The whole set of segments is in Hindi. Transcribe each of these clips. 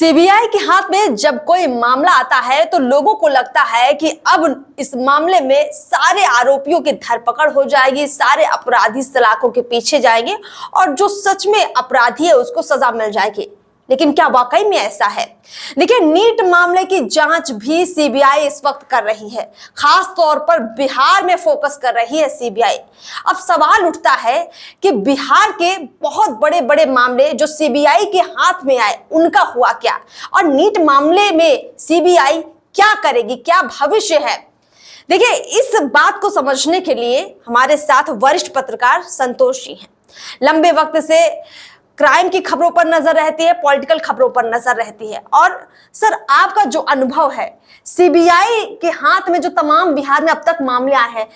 सीबीआई के हाथ में जब कोई मामला आता है तो लोगों को लगता है कि अब इस मामले में सारे आरोपियों की धरपकड़ हो जाएगी, सारे अपराधी सलाखों के पीछे जाएंगे और जो सच में अपराधी है उसको सजा मिल जाएगी। लेकिन क्या वाकई में ऐसा है? देखिए, नीट मामले की जांच भी सीबीआई इस वक्त कर रही है। खास तौर पर बिहार में फोकस कर रही है सीबीआई। अब सवाल उठता है कि बिहार के बहुत बड़े बड़े मामले जो सीबीआई के हाथ में आए उनका हुआ क्या, और नीट मामले में सीबीआई क्या करेगी, क्या भविष्य है? देखिए, इस बात को समझने के लिए हमारे साथ वरिष्ठ पत्रकार संतोष जी हैं। लंबे वक्त से क्राइम की खबरों पर नजर रहती है, पॉलिटिकल खबरों पर नजर रहती है। और सर, आपका जो अनुभव है सीबीआई के हाथ में जो तमाम बिहार में अब तक मामले आए हैं,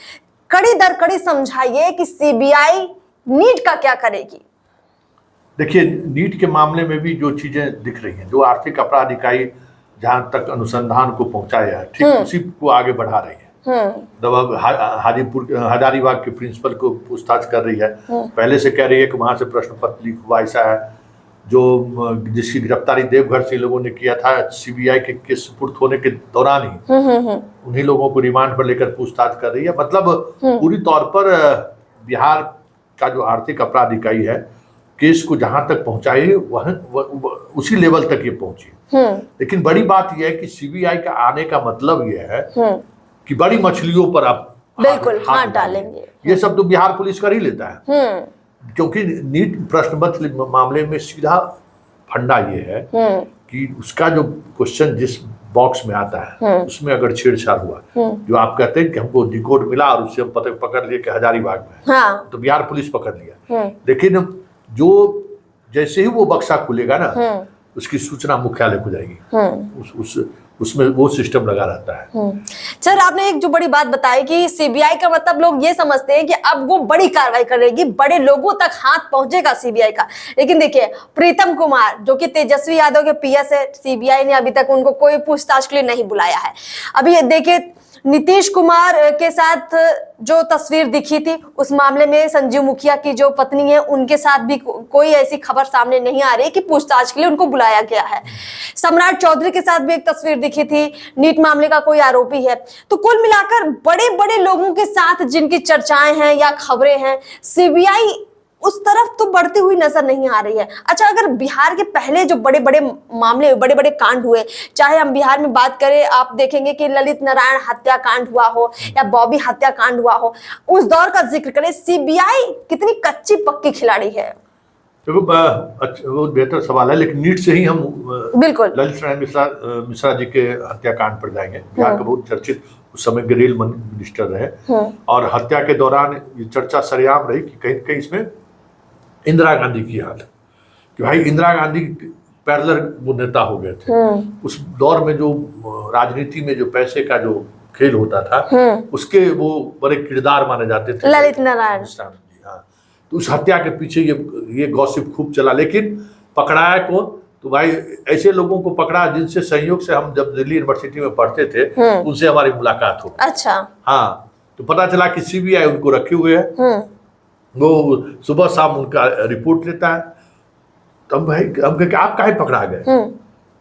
कड़ी दर कड़ी समझाइए कि सीबीआई नीट का क्या करेगी। देखिए, नीट के मामले में भी जो चीजें दिख रही हैं, जो आर्थिक अपराध इकाई जहां तक अनुसंधान को पहुंचाया है, ठीक उसी को आगे बढ़ा रही है। हाजीपुर हजारीबाग के प्रिंसिपल को पूछताछ कर रही है। पहले से कह रही है कि वहां से प्रश्न पत्र लीक हुआ। ऐसा है जो जिसकी गिरफ्तारी देवघर से लोगों ने किया था, सीबीआई के केस सुपुर्द होने के दौरान ही उन्हीं लोगों को रिमांड पर लेकर पूछताछ कर रही है। मतलब पूरी तौर पर बिहार का जो आर्थिक अपराध इकाई है, केस को जहां तक पहुंचाई उसी लेवल तक ये पहुंची। लेकिन बड़ी बात यह है कि सीबीआई का आने का मतलब यह है कि बड़ी मछलियों पर आप बिल्कुल हाथ डालेंगे। ये सब तो बिहार पुलिस कर ही लेता है, क्योंकि नीट प्रश्न पत्र मामले में सीधा फंडा ये है कि उसका जो क्वेश्चन जिस बॉक्स में आता है उसमें अगर छेड़छाड़ हुआ, जो आप कहते हैं कि हमको डिकोड मिला और उससे हम पकड़ लिए कि हजारीबाग में, तो बिहार पुलिस पकड़ लिया। लेकिन जो जैसे ही वो बक्सा खुलेगा ना, उसकी सूचना मुख्यालय को जाएगी। उसमें वो सिस्टम लगा रहता है। सर, आपने एक जो बड़ी बात बताई कि सीबीआई का मतलब लोग ये समझते हैं कि अब वो बड़ी कार्रवाई करेगी, बड़े लोगों तक हाथ पहुंचेगा सीबीआई का। लेकिन देखिए, प्रीतम कुमार जो कि तेजस्वी यादव के पीएस है, सीबीआई ने अभी तक उनको कोई पूछताछ के लिए नहीं बुलाया है। अभी देखिए, नीतीश कुमार के साथ जो तस्वीर दिखी थी उस मामले में संजीव मुखिया की जो पत्नी है उनके साथ भी कोई ऐसी खबर सामने नहीं आ रही कि पूछताछ के लिए उनको बुलाया गया है। सम्राट चौधरी के साथ भी एक तस्वीर दिखी थी, नीट मामले का कोई आरोपी है। तो कुल मिलाकर बड़े बड़े लोगों के साथ जिनकी चर्चाएं हैं या खबरें हैं, सीबीआई उस तरफ तो बढ़ती हुई नजर नहीं आ रही है। अच्छा, अगर बिहार के पहले जो बड़े बड़े मामले, बड़े बड़े कांड हुए, चाहे हम बिहार में बात करें, आप देखेंगे कि ललित नारायण हत्याकांड हुआ हो या बॉबी हत्याकांड हुआ हो, उस दौर का जिक्र करें, सीबीआई कितनी कच्ची पक्की खिलाड़ी है। देखो, बहुत बेहतर सवाल है, लेकिन नीट से ही हम बिल्कुल ललित नारायण मिश्रा जी के हत्याकांड पर जाएंगे। बिहार का बहुत चर्चित उस समय के रेल मिनिस्टर रहे, और हत्या के दौरान ये चर्चा सरेआम रही कि कहीं कहीं इसमें इंदिरा गांधी की याद, कि भाई इंदिरा गांधी पैरेलल वो नेता हो गए थे। उस दौर में जो राजनीति में जो पैसे का जो खेल होता था, उसके वो बड़े किरदार माने जाते थे ललित नारायण। हाँ, तो उस हत्या के पीछे ये गॉसिप खूब चला। लेकिन पकड़ाया कौन? तो भाई ऐसे लोगों को पकड़ा जिनसे संयोग से हम जब दिल्ली यूनिवर्सिटी में पढ़ते थे उनसे हमारी मुलाकात हो। अच्छा। हाँ, तो पता चला कि सीबीआई उनको रखे हुए है। वो सुबह शाम उनका रिपोर्ट लेता है। तो हम कहे कि आप काहे पकड़ा गए?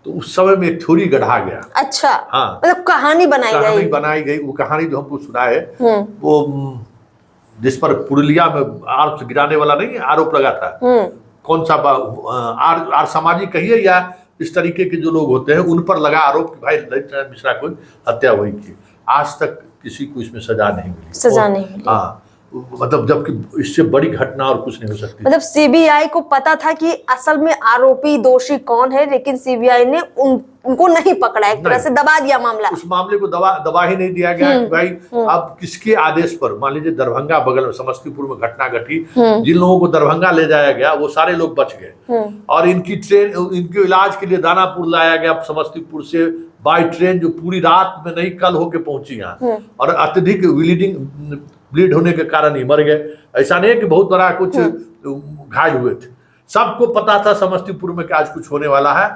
तो उस समय में एक थ्योरी गढ़ा गया। अच्छा। हाँ, मतलब कहानी बनाई गई। वो कहानी जो हमको सुना है, वो जिस पर पुरुलिया में आरोप गिराने वाला नहीं आरोप लगा था, कौन सा आर सामाजिक कहिए या इस तरीके के जो लोग होते हैं, उन पर लगा आरोप कि भाई ललित नारायण मिश्रा को हत्या हुई की। आज तक किसी को इसमें सजा नहीं मिली। हाँ, मतलब जबकि इससे बड़ी घटना और कुछ नहीं हो सकती। मतलब सीबीआई को पता था कि असल में आरोपी दोषी कौन है, लेकिन सीबीआई ने उनको नहीं पकड़ा, एक तरह से दबा दिया मामला। उस मामले को दबा ही नहीं दिया गया कि भाई अब किसके आदेश पर, मान लीजिए दरभंगा बगल में समस्तीपुर में घटना घटी, जिन लोगों को दरभंगा ले जाया गया वो सारे लोग बच गए, और इनके इलाज के लिए दानापुर लाया गया समस्तीपुर से बाई ट्रेन, जो पूरी रात में नहीं कल होके पहुंची यहाँ, और अत्यधिक ब्लीड होने के कारण ही मर गए। ऐसा नहीं है कि बहुत बड़ा कुछ घायल हुए थे। सबको पता था समस्तीपुर में कि आज कुछ होने वाला है,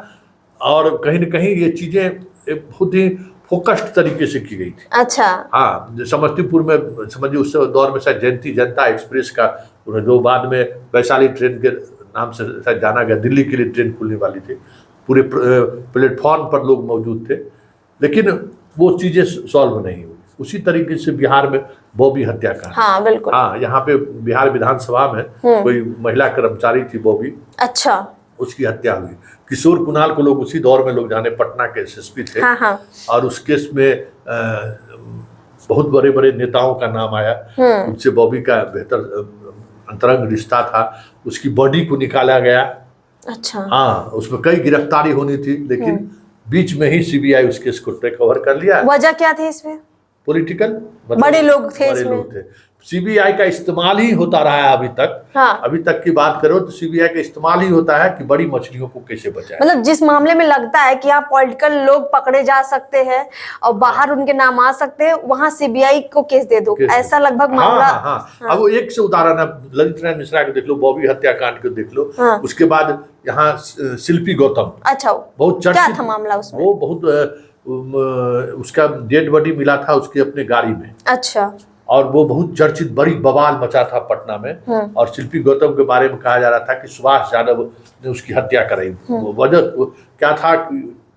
और कहीं न कहीं ये चीजें बहुत ही फोकस्ड तरीके से की गई थी। अच्छा। हाँ, समस्तीपुर में समझिए उस दौर में शायद जयंती जनता एक्सप्रेस का, जो बाद में वैशाली ट्रेन के नाम से शायद जाना गया, दिल्ली के लिए ट्रेन खुलने वाली थी, पूरे प्लेटफॉर्म पर लोग मौजूद थे, लेकिन वो चीजें सॉल्व नहीं हुई। उसी तरीके से बिहार में बॉबी हत्याकांड, हाँ बिल्कुल, हाँ, यहाँ पे बिहार विधानसभा में कोई महिला कर्मचारी थी बॉबी, अच्छा, उसकी हत्या हुई। किशोर कुणाल को लोग उसी दौर में लोग जाने, पटना के एसएसपी थे, हाँ हाँ, और उस केस में बहुत बड़े बड़े नेताओं का नाम आया, उनसे बॉबी का बेहतर अंतरंग रिश्ता था। उसकी बॉडी को निकाला गया, अच्छा, हाँ, उसमें कई गिरफ्तारी होनी थी, लेकिन बीच में ही सीबीआई उस केस को टेक ओवर कर लिया। वजह क्या थी इसमें? पॉलिटिकल, बड़े लोग थे, बड़े इसमें लोग थे। सीबीआई का इस्तेमाल ही होता रहा है अभी तक। हाँ, अभी तक की बात करो तो सीबीआई का इस्तेमाल ही होता है कि बड़ी मछलियों को कैसे बचाए। मतलब जिस मामले में लगता है कि यहाँ पॉलिटिकल लोग पकड़े जा सकते हैं और बाहर उनके नाम आ सकते हैं, वहां सीबीआई को केस दे दो, ऐसा लगभग मामला। हाँ, हाँ, हाँ। अब वो एक से उदाहरण है, ललित नारायण मिश्रा को देख लो, बॉबी हत्याकांड को देख लो, हाँ, उसके बाद यहाँ शिल्पी गौतम, अच्छा, बहुत क्या चर्चित था मामला उसमें? वो बहुत उसका डेड बॉडी मिला था उसके अपने गाड़ी में, अच्छा, और वो बहुत चर्चित, बड़ी बवाल मचा था पटना में। और शिल्पी गौतम के बारे में कहा जा रहा था कि सुभाष यादव ने उसकी हत्या कराई। वजह क्या था,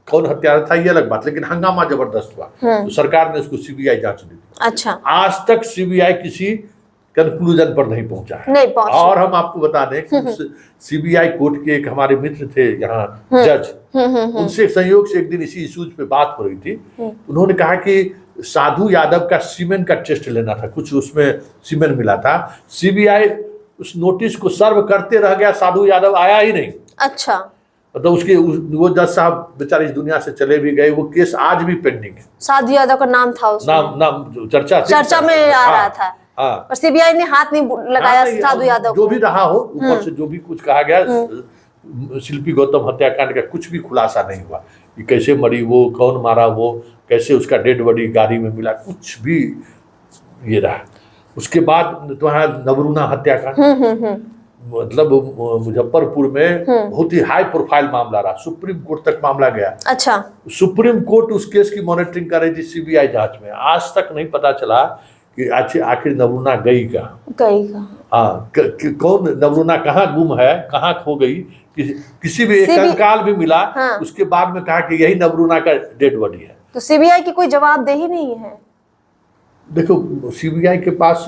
कौन हत्या था ये अलग बात, लेकिन हंगामा जबरदस्त हुआ, तो सरकार ने उसको सीबीआई जांच दी। अच्छा, आज तक सीबीआई किसी कंक्लूजन पर नहीं पहुंचा है। नहीं पहुंचा। और हम आपको बता दें कि सीबीआई कोर्ट के एक हमारे मित्र थे यहाँ जज, उनसे संयोग से एक दिन इसी इश्यूज पे बात हो रही थी। उन्होंने कहा कि साधु यादव का सीमेन का टेस्ट लेना था, कुछ उसमें सीमेन मिला था। सीबीआई उस नोटिस को सर्व करते रह गया, साधु यादव आया ही नहीं। अच्छा, मतलब उसके वो जज साहब बेचारे इस दुनिया से चले भी गए, वो केस आज भी पेंडिंग है। साधु यादव का नाम था उसमें, नाम चर्चा में आ रहा था, हाँ, पर सीबीआई ने हाथ नहीं लगाया साधु यादव जो भी रहा हो, ऊपर से जो भी कुछ कहा गया, शिल्पी गौतम हत्याकांड का कुछ भी खुलासा नहीं हुआ कि कैसे मरी वो, कौन मारा वो, कैसे उसका डेड बॉडी गाड़ी में मिला, कुछ भी ये रहा। उसके बाद तुम्हारा नवरूना हत्याकांड, मतलब मुजफ्फरपुर में बहुत ही हाई प्रोफाइल मामला रहा, सुप्रीम कोर्ट तक मामला गया। अच्छा, सुप्रीम कोर्ट उस केस की मॉनिटरिंग कर रही थी सीबीआई जांच में। आज तक नहीं पता चला कि आखिर नवरूना गई कहाँ, हाँ, कौन नवरूना कहाँ गुम है, कहाँ खो गई, किसी भी एक कंकाल भी मिला, हाँ, उसके बाद में कहा कि यही नवरूना का डेड बॉडी है। तो सीबीआई की कोई जवाबदेही नहीं है। देखो, सीबीआई के पास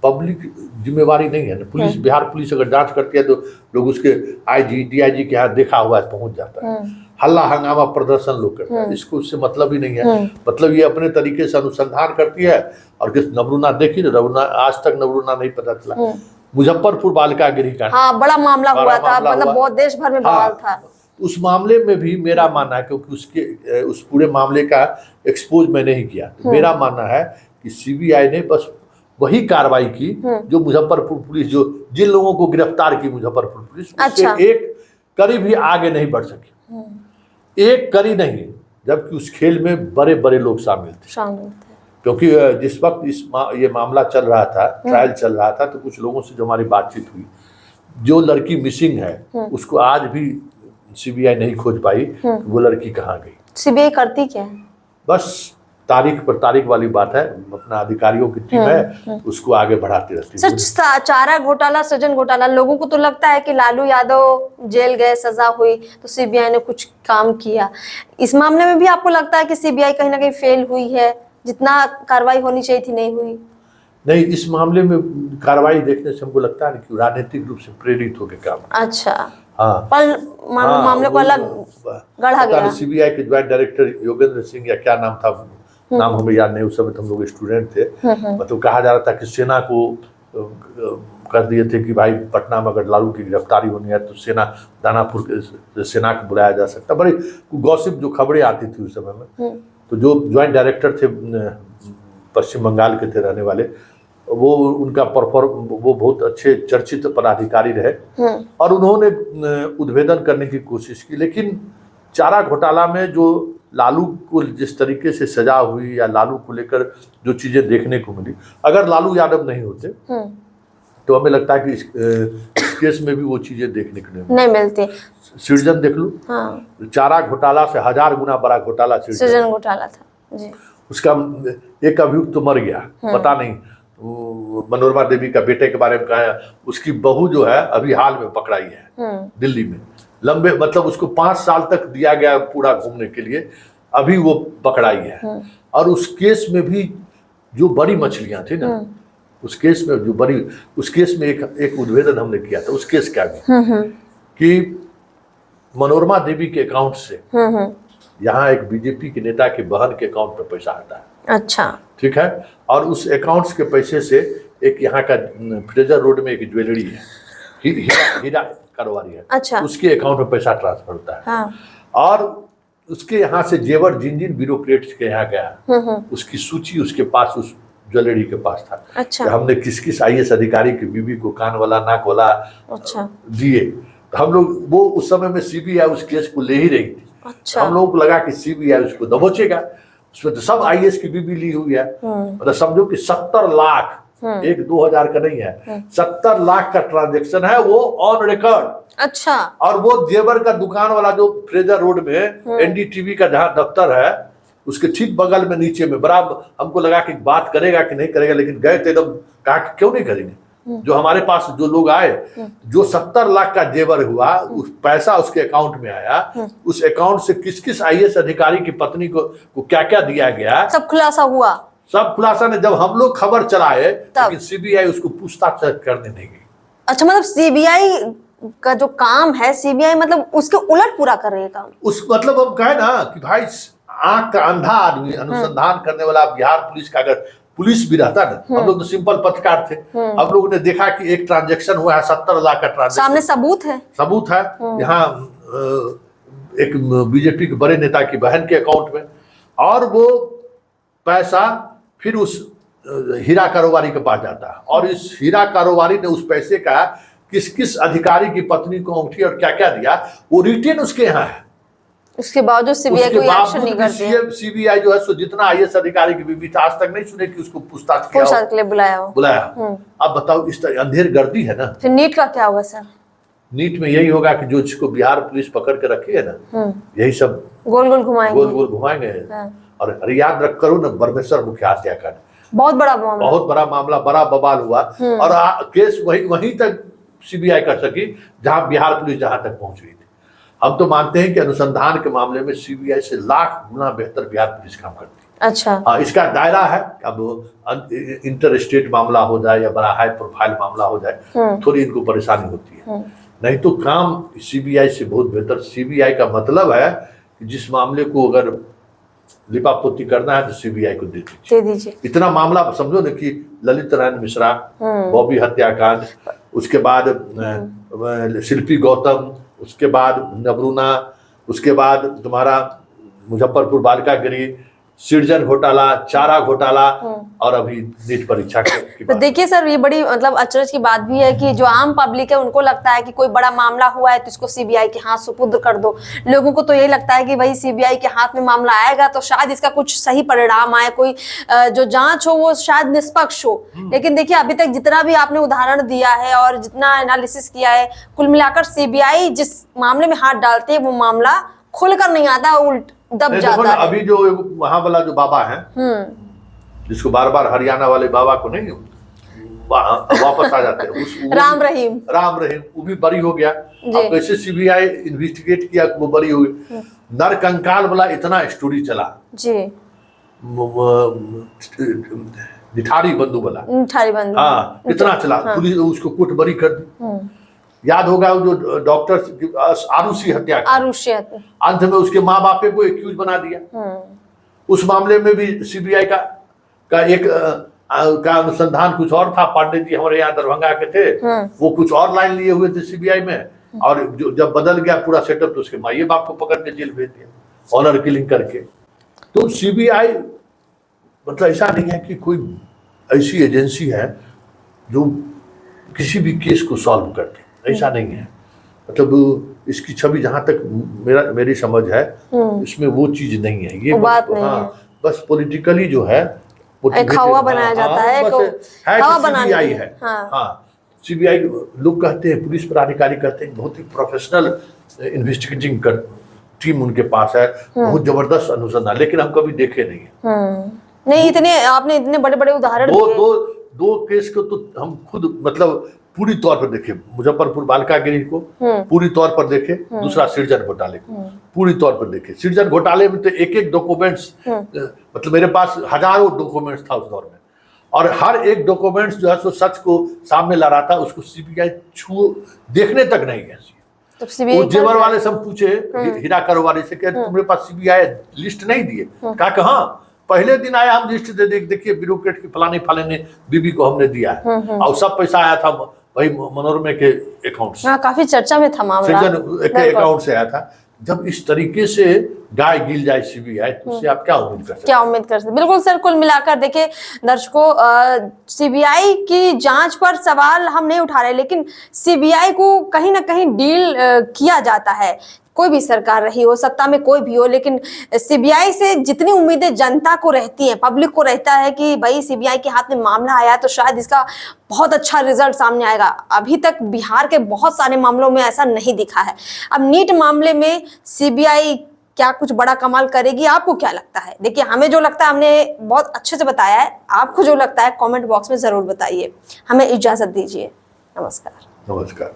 पब्लिक जिम्मेवारी नहीं है ना। पुलिस, बिहार पुलिस अगर जांच करती है तो लोग उसके आईजी डीआईजी के यहाँ देखा हुआ है पहुंच जाता है, हल्ला हंगामा प्रदर्शन लोग करते हैं, इसको उससे मतलब ही नहीं है। मतलब ये अपने तरीके से अनुसंधान करती है। और किस नवरूना देखी ना, नवरूना आज तक नवरूना नहीं पता चला। मुजफ्फरपुर बालिका गृह कांड, हाँ, बड़ा मामला हुआ था, मतलब बहुत देश भर में बवाल था। उस मामले में भी मेरा मानना है, क्योंकि उस पूरे मामले का एक्सपोज मैंने ही किया, मेरा मानना है कि सीबीआई ने बस वही कार्रवाई की जो मुजफ्फरपुर पुलिस, जो जिन लोगों को गिरफ्तार की मुजफ्फरपुर पुलिस, उससे एक कड़ी भी आगे नहीं बढ़ सकी, एक कड़ी नहीं, जबकि उस खेल में बड़े बड़े लोग शामिल थे। क्योंकि जिस वक्त ये मामला चल रहा था, ट्रायल चल रहा था, तो कुछ लोगों से जो हमारी बातचीत हुई, जो लड़की मिसिंग है उसको आज भी सीबीआई नहीं खोज पाई वो लड़की कहाँ गई। सीबीआई करती क्या है? बस तारीख पर तारीख वाली बात है, अपना अधिकारियों की टीम है, उसको आगे बढ़ाती रहती है। सर, चारा घोटाला, सृजन घोटाला, लोगों को तो लगता है कि लालू यादव जेल गए, सजा हुई, तो सीबीआई ने कुछ काम किया। इस मामले में भी आपको लगता है कि सीबीआई कहीं ना कहीं फेल हुई है, जितना कार्रवाई होनी चाहिए थी नहीं हुई? नहीं, इस मामले में कार्रवाई देखने से हमको लगता है कि राजनीतिक रूप से प्रेरित होकर काम। अच्छा, हाँ, पर मामले को अलग गढ़ा गया। सीबीआई के ज्वाइंट डायरेक्टर योगेंद्र सिंह या क्या नाम था, नाम हमें याद नहीं, उस समय हम लोग स्टूडेंट थे, मतलब कहा जा रहा था कि सेना को कर दिए थे कि भाई पटना में अगर लालू की गिरफ्तारी होनी है तो सेना, दानापुर सेना को बुलाया जा सकता। बड़ी गॉसिप जो खबरें आती थी उस समय में, तो जो ज्वाइंट डायरेक्टर थे पश्चिम बंगाल के थे रहने वाले, वो उनका वो बहुत अच्छे चर्चित पदाधिकारी रहे और उन्होंने उद्भेदन करने की कोशिश की। लेकिन चारा घोटाला में जो लालू को जिस तरीके से सजा हुई या लालू को लेकर जो चीजें देखने को मिली, अगर लालू यादव नहीं होते तो हमें लगता है कि इस केस में भी वो चीजें देखने को नहीं मिलती। सृजन देख लो, हाँ, चारा घोटाला से 1000 गुना बड़ा घोटाला सृजन घोटाला था जी। उसका एक अभियुक्त तो मर गया, पता नहीं मनोरमा देवी का बेटे के बारे में कहा है, उसकी बहू जो है अभी हाल में पकड़ाई है दिल्ली में, लंबे मतलब उसको 5 साल तक दिया गया पूरा घूमने के लिए, अभी वो पकड़ाई है। और उस केस में भी जो बड़ी मछलियां थी ना, उस केस में जो बड़ी, उस केस में एक उद्भेदन हमने किया था उस केस का भी, कि मनोरमा देवी के अकाउंट से यहाँ एक बीजेपी के नेता के बहन के अकाउंट में पैसा आता है। अच्छा, ठीक है। और उस अकाउंट्स के पैसे से एक यहाँ का फ्रेजर रोड में एक ज्वेलरी है, हीरा कारोबारी है, अच्छा, उसके अकाउंट में पैसा ट्रांसफर होता है। हाँ, और उसके यहाँ से जेवर जिन ब्यूरोक्रेट्स के यहाँ गया, उसकी सूची उसके पास, उस ज्वेलरी के पास था। अच्छा, कि हमने किस किस IAS अधिकारी की बीवी को कान वाला नाक वाला अच्छा दिए। तो हम लोग, वो उस समय में CBI उस केस को ले ही रही थी। अच्छा, हम लोगों को लगा कि CBI उसको दबोचेगा, उसमें तो सब IAS की बीवी ली हुई है। मतलब समझो कि 70 लाख, 1-2 हज़ार का नहीं है, 70 लाख का ट्रांजेक्शन है वो ऑन रिकॉर्ड। अच्छा, और वो जेवर का दुकान वाला जो फ्रेजर रोड में NDTV का जहाँ दफ्तर है, उसके ठीक बगल में नीचे में बराबर, हमको लगा कि बात करेगा कि नहीं करेगा, लेकिन गए तो एकदम कहा कि क्यों नहीं करेंगे। जो हमारे पास जो लोग आए, जो 70 लाख का जेवर हुआ, उस पैसा उसके अकाउंट में आया, उस अकाउंट से किस किस IAS अधिकारी की पत्नी को क्या क्या दिया गया, सब खुलासा हुआ। सब खुलासा ने जब हम लोग खबर चलाए, लेकिन CBI उसको पूछताछ करने नहीं गई। अच्छा, मतलब CBI का जो काम है, CBI मतलब उसके उलट पूरा कर रही है काम। उस मतलब हम कहे ना कि भाई आंख का अंधा आदमी, अनुसंधान करने वाला बिहार पुलिस का, अगर पुलिस भी रहता ना, हम लोग तो सिंपल पत्रकार थे, हम लोगों ने देखा कि एक ट्रांजैक्शन हुआ है, 70 लाख का ट्रांजैक्शन, सामने सबूत है यहाँ एक बीजेपी के बड़े नेता की बहन के अकाउंट में, और वो पैसा फिर उस हीरा कारोबारी के पास जाता है, और इस हीरा कारोबारी ने उस पैसे का किस किस अधिकारी की पत्नी को अंगूठी और क्या क्या दिया, वो रिटेन उसके यहाँ है। उसके बावजूद CBI कोई एक्शन नहीं करती है। CBI जो है सो जितना IAS अधिकारी की बीवी था, आज तक नहीं सुने कि उसको पूछताछ के लिए बुलाया। अब बताओ, इस तरह अंधेर गर्दी है ना। फिर नीट का क्या होगा सर? नीट में यही होगा कि जो इसको बिहार पुलिस पकड़ के रखी है ना, यही सब गोल गोल घुमाएंगे। और याद रख करो ना, बरमेश्वर मुखिया हत्याकांड बहुत बड़ा मामला, बड़ा बवाल हुआ, और केस वहीं तक CBI कर सकी जहां बिहार पुलिस जहां तक पहुंच गई थी। हम तो मानते हैं कि अनुसंधान के मामले में CBI से लाख गुना बेहतर बिहार पुलिस काम करती है। अच्छा, हाँ, इसका दायरा है, अब इंटर स्टेट मामला हो जाए या बड़ा हाई प्रोफाइल मामला हो जाए, थोड़ी इनको परेशानी होती है, नहीं तो काम CBI से बहुत बेहतर। CBI का मतलब है कि जिस मामले को अगर लिपापोती करना है तो CBI को दे दीजिए। इतना मामला समझो ना कि ललित नारायण मिश्रा, बॉबी हत्याकांड, उसके बाद शिल्पी गौतम, उसके बाद नबरूना, उसके बाद तुम्हारा मुजफ्फरपुर बालिका गृह, सृजन घोटाला, चारा घोटाला, और अभी नीट परीक्षा की तो देखिए सर, ये बड़ी मतलब अचरज की बात भी है कि जो आम पब्लिक है उनको लगता है कि कोई बड़ा मामला हुआ है तो इसको CBI के हाथ सुपुर्द कर दो। लोगों को तो यही लगता है कि भाई CBI के हाथ में मामला आएगा तो शायद इसका कुछ सही परिणाम आए, कोई जो जांच हो वो शायद निष्पक्ष हो। लेकिन देखिए, अभी तक जितना भी आपने उदाहरण दिया है और जितना एनालिसिस किया है, कुल मिलाकर CBI जिस मामले में हाथ डालते है वो मामला खुलकर नहीं आता, उल्ट दब जाता है। अभी जो वहां वाला जो बाबा है, जिसको बार बार हरियाणा वाले बाबा को नहीं वापस आ जाते हैं, राम रहीम, वो भी बरी हो गया। अब कैसे CBI इन्वेस्टिगेट किया, वो बरी हो गई। नरकंकाल वाला इतना स्टोरी चला जी, निठारी बंधु वाला, हाँ, इतना चला, पुलिस उसको कोर्ट बरी कर दी। याद होगा वो जो डॉक्टर आरुषि हत्या, अंत में उसके माँ बापे को एक्यूज बना दिया। उस मामले में भी CBI का एक का अनुसंधान कुछ और था। पांडे जी हमारे यहाँ दरभंगा के थे, वो कुछ और लाइन लिए हुए थे CBI में, और जब बदल गया पूरा सेटअप तो उसके माँ बाप को पकड़ के जेल भेज दिया, ऑनर किलिंग करके। तो CBI मतलब ऐसा नहीं है कि कोई ऐसी एजेंसी है जो किसी भी केस को सॉल्व करती, ऐसा नहीं है। मतलब इसकी छवि जहां तक मेरी समझ है, इसमें वो चीज नहीं है। ये बात नहीं है, बस पॉलिटिकली जो है एक हवा बनाया जाता है, हवा बनानी है। हाँ, CBI लोग कहते हैं, पुलिस पदाधिकारी कहते हैं बहुत ही प्रोफेशनल इन्वेस्टिगेटिंग टीम उनके पास है, बहुत जबरदस्त अनुसंधान, लेकिन हम कभी देखे नहीं है। नहीं, इतने आपने इतने बड़े बड़े उदाहरण दो केस को तो हम खुद मतलब पूरी तौर पर देखे, मुजफ्फरपुर बालिका गृह को पूरी तौर पर देखे, दूसरा सृजन घोटाले को पूरी तौर पर देखे। सृजन घोटाले में तो एक एक डॉक्यूमेंट्स, मतलब मेरे पास हजारों डॉक्यूमेंट्स था उस दौर में, और हर एक डॉक्यूमेंट्स जो है सो सच को सामने ला रहा था, उसको सीबीआई देखने तक नहीं गए। तो सीबीआई जेवर वाले से हम पूछे, हीरा कारोबारी से, कि तुम्हारे पास सीबीआई लिस्ट नहीं दिए? कहा कि हाँ, पहले दिन आया हम लिस्ट दे देखिए ब्यूरोक्रेट की फलाने फलाने बीबी को हमने दिया है, और सब पैसा आया था वही मनोरमा के अकाउंट से। काफी चर्चा में था मामला, अकाउंट से आया था। जब इस तरीके से गाय गिल जाए सीबीआई, तो उससे आप क्या उम्मीद कर सकते? क्या उम्मीद कर सकते? बिल्कुल सर, कुल मिलाकर देखिए दर्शकों, सीबीआई की जांच पर सवाल हम नहीं उठा रहे, लेकिन सीबीआई को कहीं ना कहीं डील किया जाता है। कोई भी सरकार रही हो, सत्ता में कोई भी हो, लेकिन सीबीआई से जितनी उम्मीदें जनता को रहती हैं, पब्लिक को रहता है कि भाई सीबीआई के हाथ में मामला आया तो शायद इसका बहुत अच्छा रिजल्ट सामने आएगा, अभी तक बिहार के बहुत सारे मामलों में ऐसा नहीं दिखा है। अब नीट मामले में सीबीआई क्या कुछ बड़ा कमाल करेगी? आपको क्या लगता है? देखिए, हमें जो लगता है हमने बहुत अच्छे से बताया है, आपको जो लगता है कमेंट बॉक्स में जरूर बताइए। हमें इजाजत दीजिए। नमस्कार। नमस्कार।